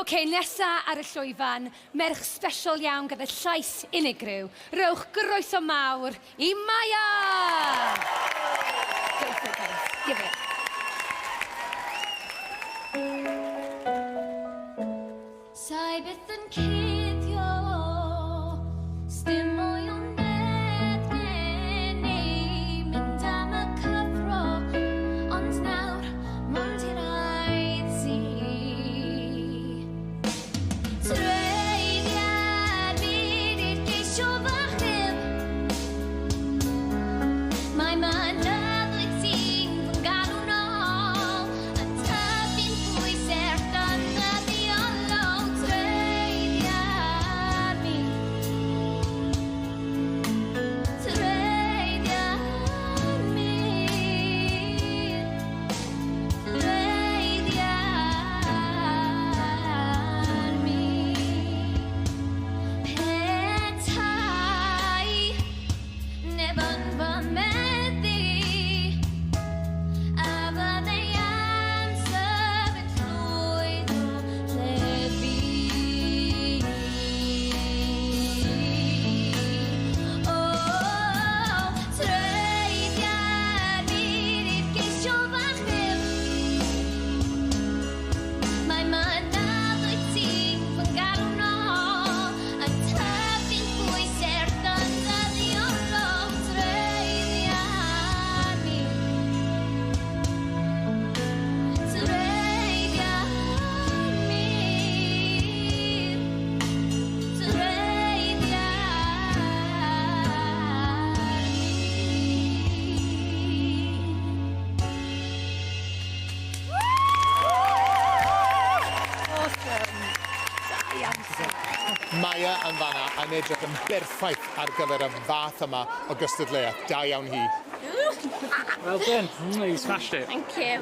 OK, nesa ar y llwyfan, merch sbesial iawn gyda llais unigryw. Rowch groeso mawr I Maia! Give it. Sai byth yn cuddio, sdim mwy o medlen ni, mynd am y cyfro, ond nawr mond i'r rhaid si. Treiddiad byd i'r geisio fach ddim, mae mynyddu ti'n fy galw nôl, y tyfu'n pwyser dynyddiolol treiddiad mi. Treiddiad mi. Treiddiad mi. Petai neb yn fy meddu, a fyddai am sefyll llwyd o lefi. O, treiddiad byd i'r geisio fach ddim, mae mynyddu ti'n fy galw nôl, y tyfu'n pwyser dynyddiolol treiddiad mi. Treiddiad mi. Treiddiad mi. Maia yn fanna yn edrych yn berffaith ar gyfer y fath yma o gystadleuaeth. Da iawn hi. Well done. You smashed it. Thank you.